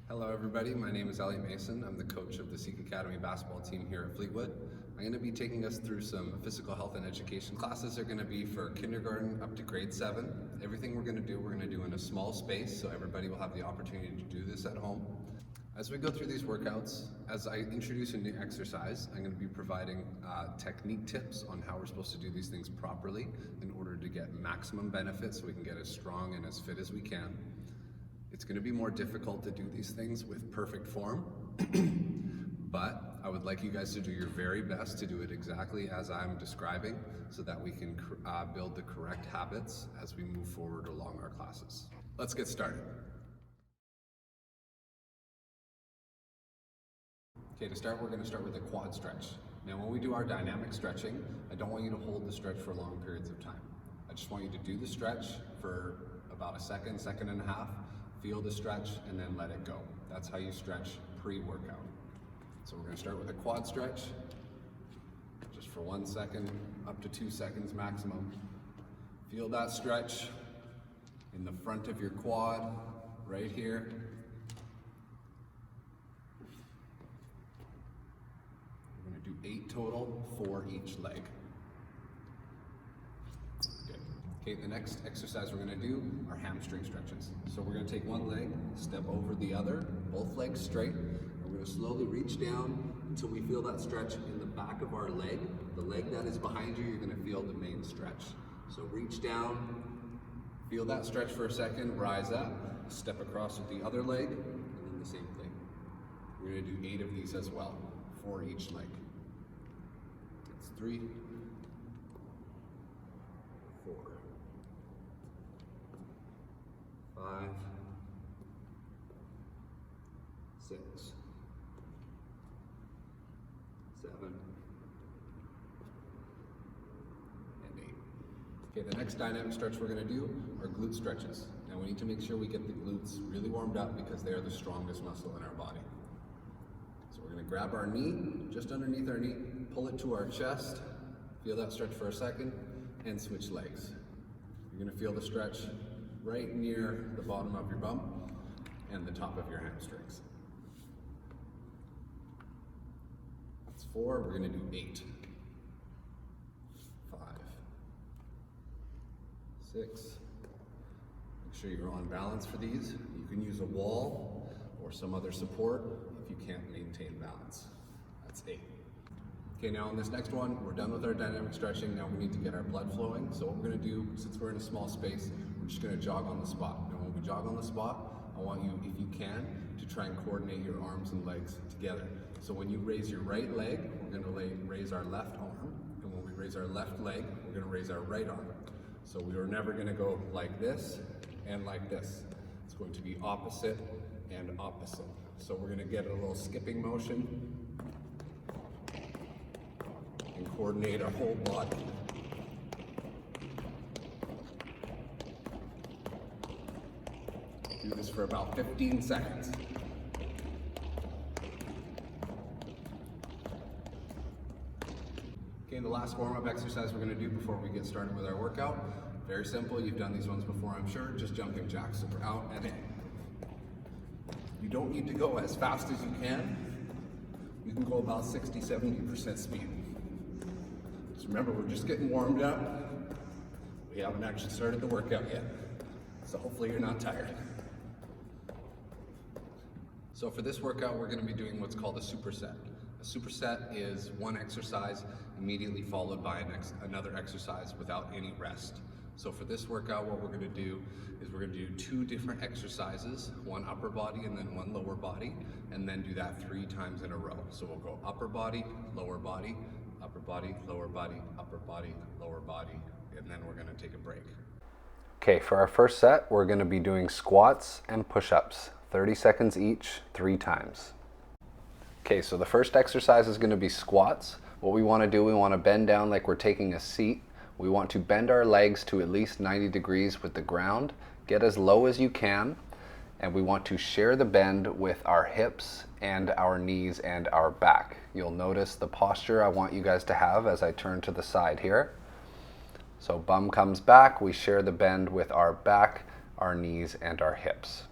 Hello everybody, my name is Elliot Mason. I'm the coach of the Sikh Academy basketball team here at Fleetwood. I'm going to be taking us through some physical health and education. Classes are going to be for kindergarten up to grade 7. Everything we're going to do in a small space, so everybody will have the opportunity to do this at home. As we go through these workouts, as I introduce a new exercise, I'm going to be providing technique tips on how we're supposed to do these things properly in order to get maximum benefit so we can get as strong and as fit as we can. It's going to be more difficult to do these things with perfect form, but I would like you guys to do your very best to do it exactly as I'm describing so that we can build the correct habits as we move forward along our classes. Let's get started. Okay, to start, we're going to start with a quad stretch. Now, when we do our dynamic stretching, I don't want you to hold the stretch for long periods of time. I just want you to do the stretch for about a second, second and a half, feel the stretch, and then let it go. That's how you stretch pre-workout. So we're going to start with a quad stretch, just for 1 second, up to 2 seconds maximum. Feel that stretch in the front of your quad, right here. We're going to do 8 total, 4 each leg. Okay, the next exercise we're going to do are hamstring stretches. So we're going to take one leg, step over the other, both legs straight. We're going to slowly reach down until we feel that stretch in the back of our leg. The leg that is behind you, you're going to feel the main stretch. So reach down, feel that stretch for a second, rise up, step across with the other leg, and then the same thing. We're going to do 8 of these as well, 4 each leg. That's 3, 4. 5, 6, 7, and 8. Okay, the next dynamic stretch we're going to do are glute stretches. Now we need to make sure we get the glutes really warmed up because they are the strongest muscle in our body. So we're going to grab our knee, just underneath our knee, pull it to our chest, feel that stretch for a second, and switch legs. You're going to feel the stretch right near the bottom of your bum and the top of your hamstrings. That's 4, we're going to do 8. 5, 6. Make sure you're on balance for these. You can use a wall or some other support if you can't maintain balance. That's 8. Okay, now on this next one, we're done with our dynamic stretching. Now we need to get our blood flowing. So what we're going to do, since we're in a small space, we're just going to jog on the spot. And when we jog on the spot, I want you, if you can, to try and coordinate your arms and legs together. So when you raise your right leg, we're going to raise our left arm. And when we raise our left leg, we're going to raise our right arm. So we are never going to go like this and like this. It's going to be opposite and opposite. So we're going to get a little skipping motion and coordinate our whole body. Do this for about 15 seconds. Okay, the last warm-up exercise we're going to do before we get started with our workout. Very simple, you've done these ones before I'm sure, just jumping jacks. So we're out and in. You don't need to go as fast as you can. You can go about 60-70% speed. Just remember, we're just getting warmed up. We haven't actually started the workout yet. So hopefully you're not tired. So for this workout, we're going to be doing what's called a superset. A superset is one exercise immediately followed by another exercise without any rest. So for this workout, what we're going to do is we're going to do 2 different exercises, one upper body and then one lower body, and then do that 3 times in a row. So we'll go upper body, lower body, upper body, lower body, upper body, lower body, and then we're going to take a break. Okay, for our first set, we're going to be doing squats and push-ups, 30 seconds each, 3 times. Okay, so the first exercise is going to be squats. What we want to do, we want to bend down like we're taking a seat. We want to bend our legs to at least 90 degrees with the ground, get as low as you can, and we want to share the bend with our hips and our knees and our back. You'll notice the posture I want you guys to have as I turn to the side here. So bum comes back, we share the bend with our back, our knees, and our hips.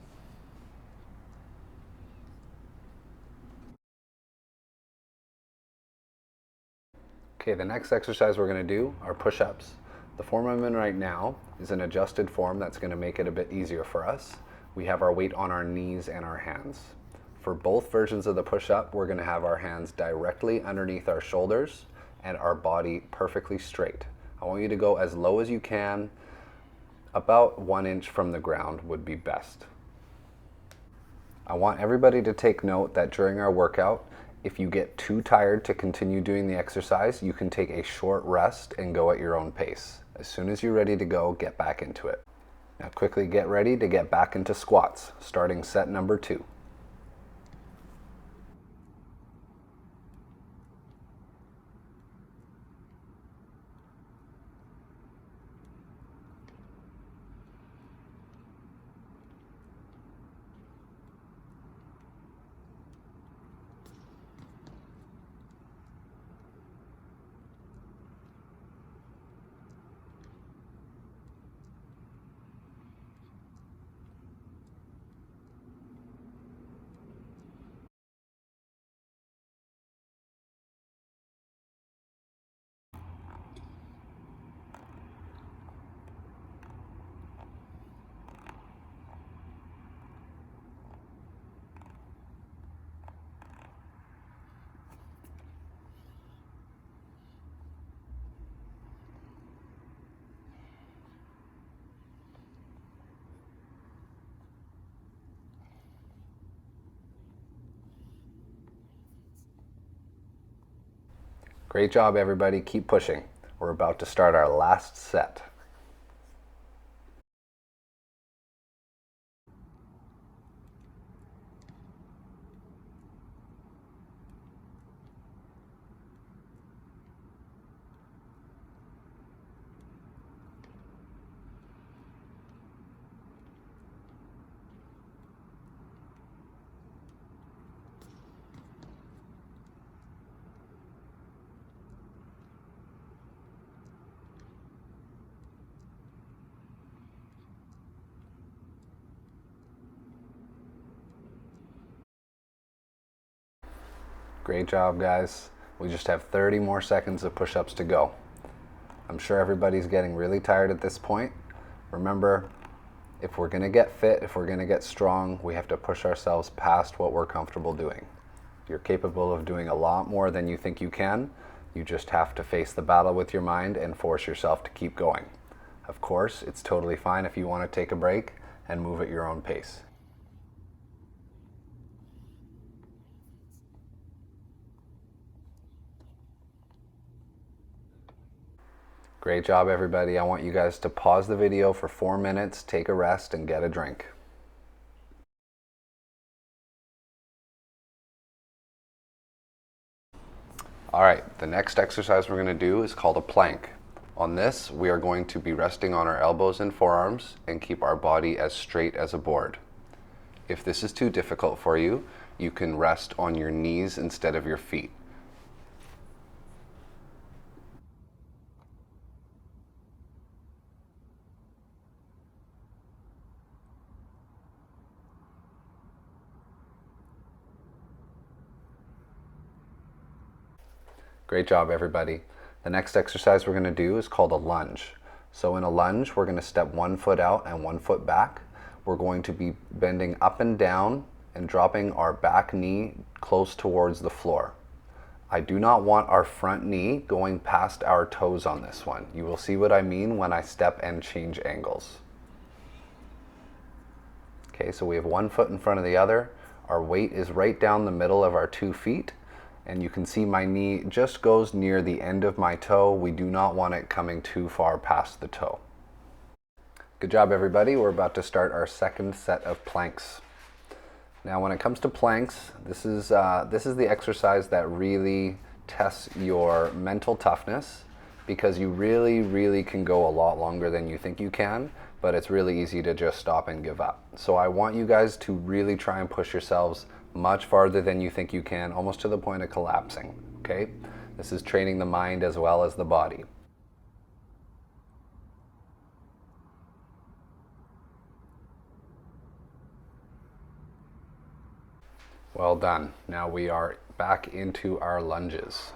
Okay, the next exercise we're going to do are push-ups. The form I'm in right now is an adjusted form that's going to make it a bit easier for us. We have our weight on our knees and our hands. For both versions of the push-up, we're going to have our hands directly underneath our shoulders and our body perfectly straight. I want you to go as low as you can. About 1 inch from the ground would be best. I want everybody to take note that during our workout, if you get too tired to continue doing the exercise, you can take a short rest and go at your own pace. As soon as you're ready to go, get back into it. Now quickly get ready to get back into squats, starting set number 2. Great job, everybody. Keep pushing. We're about to start our last set. Great job, guys. We just have 30 more seconds of push-ups to go. I'm sure everybody's getting really tired at this point. Remember, if we're going to get fit, if we're going to get strong, we have to push ourselves past what we're comfortable doing. You're capable of doing a lot more than you think you can. You just have to face the battle with your mind and force yourself to keep going. Of course, it's totally fine if you want to take a break and move at your own pace. Great job, everybody. I want you guys to pause the video for 4 minutes, take a rest, and get a drink. All right, the next exercise we're going to do is called a plank. On this, we are going to be resting on our elbows and forearms and keep our body as straight as a board. If this is too difficult for you, you can rest on your knees instead of your feet. Great job, everybody. The next exercise we're going to do is called a lunge. So in a lunge, we're going to step 1 foot out and 1 foot back. We're going to be bending up and down and dropping our back knee close towards the floor. I do not want our front knee going past our toes on this one. You will see what I mean when I step and change angles. Okay, so we have 1 foot in front of the other. Our weight is right down the middle of our 2 feet. And you can see my knee just goes near the end of my toe. We do not want it coming too far past the toe. Good job, everybody. We're about to start our second set of planks. Now, when it comes to planks, this is the exercise that really tests your mental toughness, because you really can go a lot longer than you think you can, but it's really easy to just stop and give up. So I want you guys to really try and push yourselves much farther than you think you can, almost to the point of collapsing, okay? This is training the mind as well as the body. Well done. Now we are back into our lunges.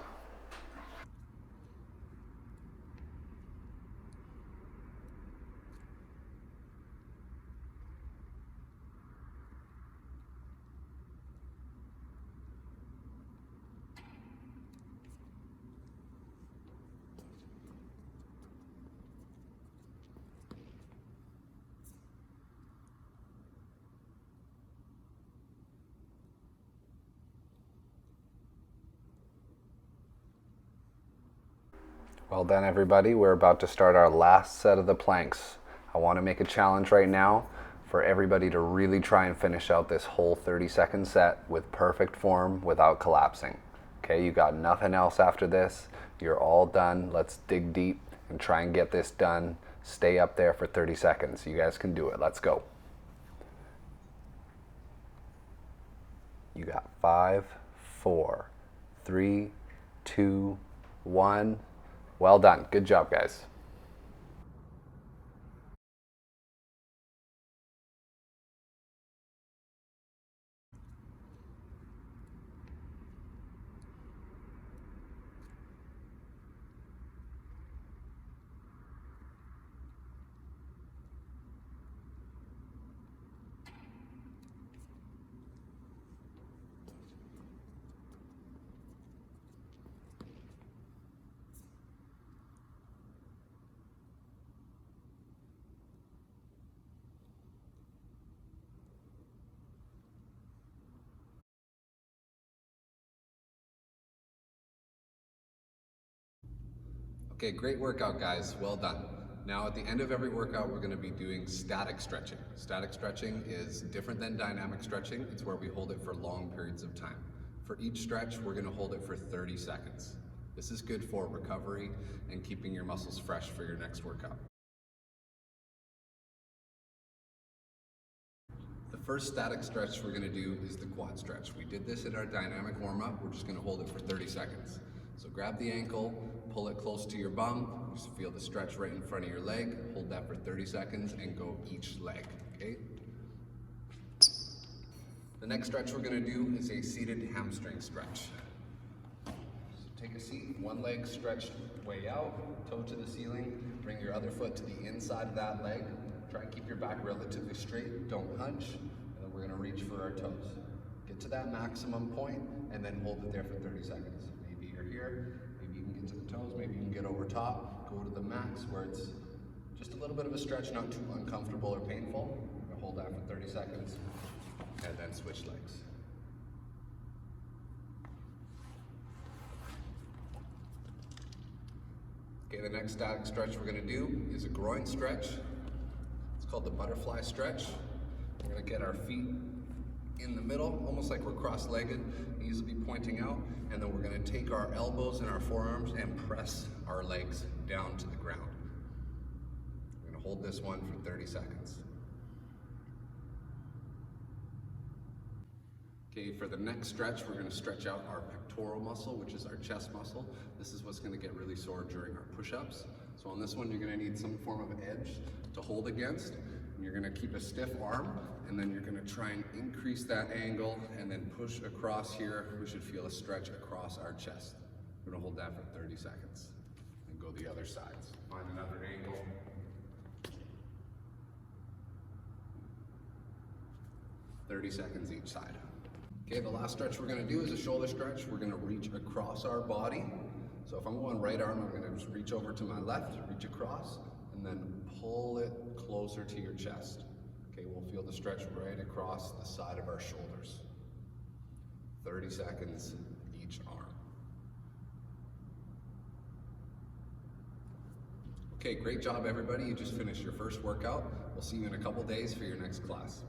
Well done, everybody. We're about to start our last set of the planks. I want to make a challenge right now for everybody to really try and finish out this whole 30-second set with perfect form without collapsing. Okay, you got nothing else after this. You're all done. Let's dig deep and try and get this done. Stay up there for 30 seconds. You guys can do it. Let's go. You got 5, 4, 3, 2, 1. Well done. Good job, guys. Okay, great workout, guys. Well done. Now at the end of every workout, we're going to be doing static stretching. Static stretching is different than dynamic stretching. It's where we hold it for long periods of time. For each stretch, we're going to hold it for 30 seconds. This is good for recovery and keeping your muscles fresh for your next workout. The first static stretch we're going to do is the quad stretch. We did this in our dynamic warm-up. We're just going to hold it for 30 seconds. So grab the ankle, pull it close to your bum, just feel the stretch right in front of your leg, hold that for 30 seconds and go each leg, okay? The next stretch we're going to do is a seated hamstring stretch. So take a seat, one leg stretched way out, toe to the ceiling, bring your other foot to the inside of that leg. Try and keep your back relatively straight, don't hunch, and then we're going to reach for our toes. Get to that maximum point and then hold it there for 30 seconds. Maybe you're here, maybe you can get to the toes, maybe you can get over top, go to the max where it's just a little bit of a stretch, not too uncomfortable or painful. We're going to hold that for 30 seconds and then switch legs. Okay, the next static stretch we're going to do is a groin stretch. It's called the butterfly stretch. We're going to get our feet in the middle, almost like we're cross-legged, knees will be pointing out, and then we're going to take our elbows and our forearms and press our legs down to the ground. We're going to hold this one for 30 seconds. Okay, for the next stretch, we're going to stretch out our pectoral muscle, which is our chest muscle. This is what's going to get really sore during our push-ups. So on this one, you're going to need some form of edge to hold against. And you're going to keep a stiff arm, and then you're going to try and increase that angle and then push across here. We should feel a stretch across our chest. We're going to hold that for 30 seconds and go the other sides. Find another angle. "30 seconds each side. Okay, the last stretch we're going to do is a shoulder stretch. We're going to reach across our body. So if I'm going right arm, I'm going to just reach over to my left, reach across, and then pull it closer to your chest. Okay, we'll feel the stretch right across the side of our shoulders. 30 seconds each arm. Okay, great job everybody. You just finished your first workout. We'll see you in a couple days for your next class.